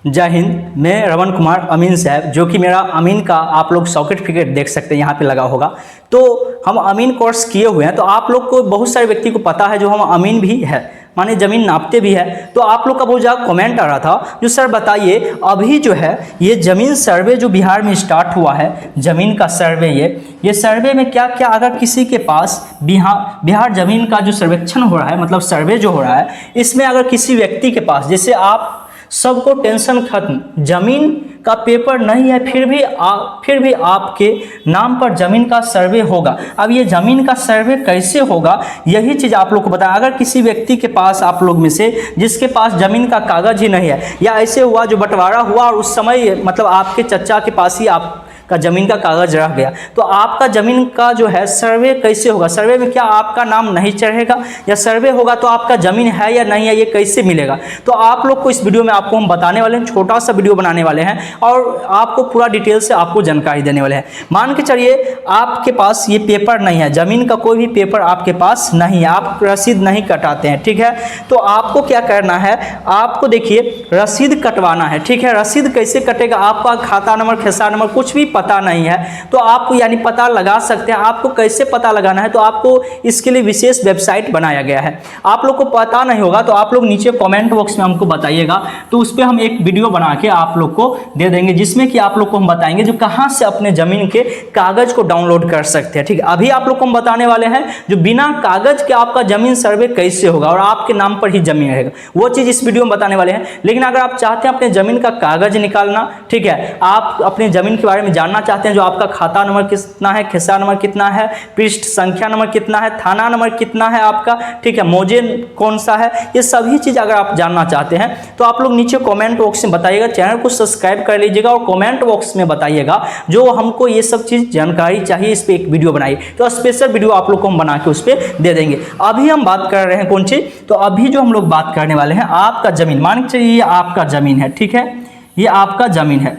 जय हिंद। मैं रमन कुमार अमीन साहब, जो कि मेरा अमीन का आप लोग सर्टिफिकेट देख सकते हैं यहाँ पे लगा होगा। तो हम अमीन कोर्स किए हुए हैं, तो आप लोग को बहुत सारे व्यक्ति को पता है जो हम अमीन भी है, माने ज़मीन नापते भी है। तो आप लोग का बहुत ज़्यादा कमेंट आ रहा था जो सर बताइए अभी जो है ये ज़मीन सर्वे जो बिहार में स्टार्ट हुआ है, ज़मीन का सर्वे, ये सर्वे में क्या क्या अगर किसी के पास बिहार ज़मीन का जो सर्वेक्षण हो रहा है, मतलब सर्वे जो हो रहा है, इसमें अगर किसी व्यक्ति के पास, जैसे आप सबको टेंशन खत्म, जमीन का पेपर नहीं है, फिर भी आपके नाम पर जमीन का सर्वे होगा। अब ये जमीन का सर्वे कैसे होगा, यही चीज़ आप लोग को बताया। अगर किसी व्यक्ति के पास, आप लोग में से जिसके पास जमीन का कागज ही नहीं है, या ऐसे हुआ जो बंटवारा हुआ और उस समय मतलब आपके चचा के पास ही आप का ज़मीन का कागज़ रह गया, तो आपका ज़मीन का जो है सर्वे कैसे होगा? सर्वे में क्या आपका नाम नहीं चढ़ेगा, या सर्वे होगा तो आपका ज़मीन है या नहीं है, ये कैसे मिलेगा? तो आप लोग को इस वीडियो में आपको हम बताने वाले हैं, छोटा सा वीडियो बनाने वाले हैं और आपको पूरा डिटेल से आपको जानकारी देने वाले हैं। मान के चलिए आपके पास ये पेपर नहीं है, ज़मीन का कोई भी पेपर आपके पास नहीं है, आप रसीद नहीं कटाते हैं, ठीक है? तो आपको क्या करना है, आपको देखिए रसीद कटवाना है, ठीक है? रसीद कैसे कटेगा? आपका खाता नंबर, खेसार नंबर कुछ भी पता नहीं है तो आप यानी पता लगा सकते हैं। आपको कैसे पता लगाना है, तो आपको इसके लिए विशेष वेबसाइट बनाया गया है। आप लोग को पता नहीं होगा तो आप लोग नीचे कमेंट बॉक्स में हमको बताइएगा, तो उस पर हम एक वीडियो बना के आप लोग को दे देंगे, जिसमें कि आप लोग को हम बताएंगे जो कहां से अपने जमीन के कागज को डाउनलोड कर सकते हैं, ठीक है? अभी आप लोग को हम बताने वाले हैं जो बिना कागज के आपका जमीन सर्वे कैसे होगा और आपके नाम पर ही जमीन रहेगा, वो चीज इस वीडियो में बताने वाले हैं। लेकिन अगर आप चाहते हैं अपने जमीन का कागज निकालना, ठीक है, आप अपने जमीन के बारे में जानना चाहते हैं, जो आपका खाता नंबर कितना है, खेसार नंबर कितना है, पृष्ठ संख्या नंबर कितना है, थाना नंबर कितना है आपका, ठीक है, मौजे कौन सा है, ये सभी चीज अगर आप जानना चाहते हैं तो आप लोग नीचे कमेंट बॉक्स में बताइएगा। चैनल को सब्सक्राइब कर लीजिएगा और कमेंट बॉक्स में बताइएगा जो हमको ये सब चीज जानकारी चाहिए, इस पर एक वीडियो बनाइए, तो स्पेशल वीडियो आप लोग को हम बना के उस पर दे देंगे। अभी हम बात कर रहे हैं कौन चीज, तो अभी जो हम लोग बात करने वाले हैं आपका जमीन, मान के चलिए ये आपका जमीन है, ठीक है, ये आपका जमीन है,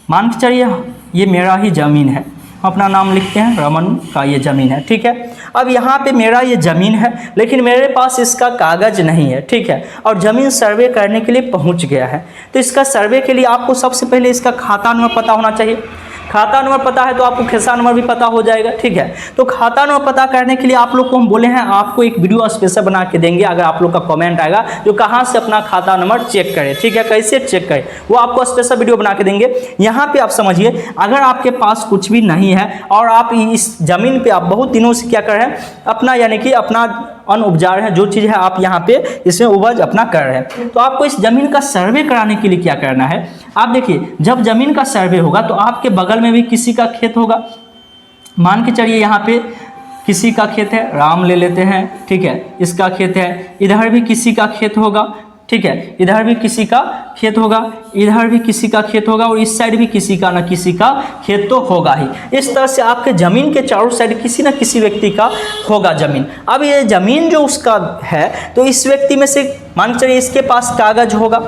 मान के चलिए ये मेरा ही ज़मीन है, अपना नाम लिखते हैं, रमन का ये ज़मीन है, ठीक है। अब यहाँ पे मेरा ये ज़मीन है, लेकिन मेरे पास इसका कागज़ नहीं है, ठीक है, और ज़मीन सर्वे करने के लिए पहुँच गया है। तो इसका सर्वे के लिए आपको सबसे पहले इसका खाता नंबर पता होना चाहिए। खाता नंबर पता है तो आपको खेसार नंबर भी पता हो जाएगा, ठीक है। तो खाता नंबर पता करने के लिए आप लोग को हम बोले हैं आपको एक वीडियो स्पेशल बना के देंगे, अगर आप लोग का कमेंट आएगा जो कहाँ से अपना खाता नंबर चेक करें, ठीक है, कैसे चेक करें, वो आपको स्पेशल वीडियो बना के देंगे। यहाँ पे आप समझिए, अगर आपके पास कुछ भी नहीं है और आप इस जमीन पे आप बहुत दिनों से क्या कर रहे हैं, अपना यानी कि अपना अन्न उपजा रहे हैं, जो चीज़ है आप यहाँ पे इसमें उपज अपना कर रहे हैं, तो आपको इस जमीन का सर्वे कराने के लिए क्या करना है, आप देखिए जब जमीन का सर्वे होगा तो आपके बगल में भी किसी का खेत होगा। मान के चलिए यहाँ पे किसी का खेत है, राम ले लेते हैं, ठीक है, इसका खेत है, इधर भी किसी का खेत होगा, ठीक है, इधर भी किसी का खेत होगा, इधर भी किसी का खेत होगा और इस साइड भी किसी का ना किसी का खेत तो होगा ही। इस तरह से आपके जमीन के चारों साइड किसी ना किसी व्यक्ति का होगा जमीन। अब ये जमीन जो उसका है, तो इस व्यक्ति में से मान के चलिए इसके पास कागज होगा,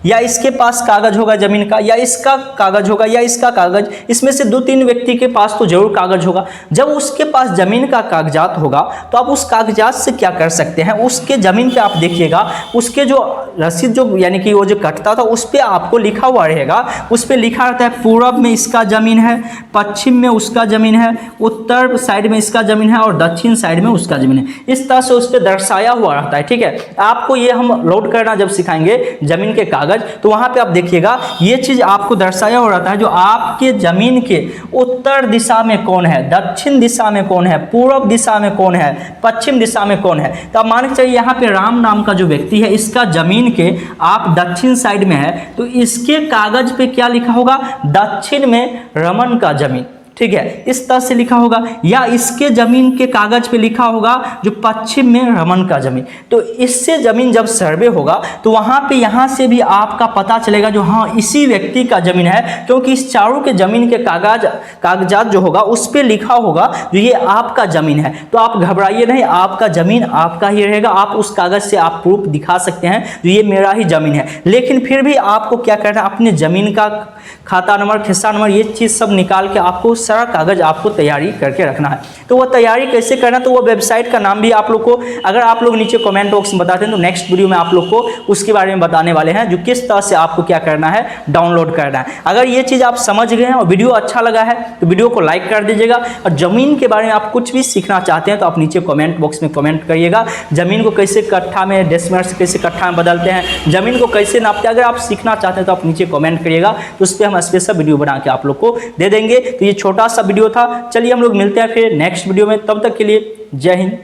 या इसके पास कागज होगा जमीन का, या इसका कागज होगा, या इसका कागज, इसमें से 2-3 व्यक्ति के पास तो जरूर कागज होगा। जब उसके पास जमीन का कागजात होगा तो आप उस कागजात से क्या कर सकते हैं, उसके जमीन पे आप देखिएगा, उसके जो रसीद जो यानी कि वो जो कटता था उस पर आपको लिखा हुआ रहेगा, उस पर लिखा रहता है पूरब में इसका जमीन है, पश्चिम में उसका जमीन है, उत्तर साइड में इसका जमीन है और दक्षिण साइड में उसका जमीन है। इस तरह से उस पर दर्शाया हुआ रहता है, ठीक है। आपको ये हम लोड करना जब सिखाएंगे जमीन के कागज, तो वहां पे आप देखिएगा ये चीज आपको दर्शाया हो रहा है, जो आपके जमीन के उत्तर दिशा में कौन है, दक्षिण दिशा में कौन है, पूर्व दिशा में कौन है, पश्चिम दिशा में कौन है। तो आप मान के चलिए यहाँ पे राम नाम का जो व्यक्ति है, इसका जमीन के आप दक्षिण साइड में है, तो इसके कागज पे क्या लिखा होगा, दक्षिण में रमन का जमीन, ठीक है, इस तरह से लिखा होगा, या इसके जमीन के कागज पे लिखा होगा जो पश्चिम में रमन का जमीन। तो इससे जमीन जब सर्वे होगा तो वहां पे यहाँ से भी आपका पता चलेगा जो हाँ इसी व्यक्ति का जमीन है, क्योंकि इस चारों के जमीन के कागजात जो होगा उस पर लिखा होगा जो ये आपका जमीन है। तो आप घबराइए नहीं, आपका जमीन आपका ही रहेगा, आप उस कागज से आप प्रूफ दिखा सकते हैं जो ये मेरा ही जमीन है। लेकिन फिर भी आपको क्या करना है, अपने जमीन का खाता नंबर, खेसार नंबर, ये चीज सब निकाल के आपको सारा कागज आपको तैयारी करके रखना है। तो वह तैयारी कैसे करना, तो वह वेबसाइट का नाम भी आप लोग को अगर आप लोग नीचे कमेंट बॉक्स में बताते हैं तो नेक्स्ट वीडियो में आप लोग को उसके बारे में बताने वाले हैं, जो किस तरह से आपको क्या करना है, डाउनलोड करना है। अगर ये चीज़ आप समझ गए हैं और वीडियो अच्छा लगा है तो वीडियो को लाइक कर दीजिएगा। और ज़मीन के बारे में आप कुछ भी सीखना चाहते हैं तो आप नीचे कमेंट बॉक्स में कमेंट करिएगा। ज़मीन को कैसे कट्ठा में, डेसिमल से कैसे कट्ठा में बदलते हैं, ज़मीन को कैसे नापते हैं, अगर आप सीखना चाहते हैं तो आप नीचे कमेंट करिएगा, तो उस पर हम स्पेशल वीडियो बना के आप लोग को दे देंगे। तो ये छोटा सा वीडियो था, चलिए हम लोग मिलते हैं फिर नेक्स्ट वीडियो में, तब तक के लिए जय हिंद।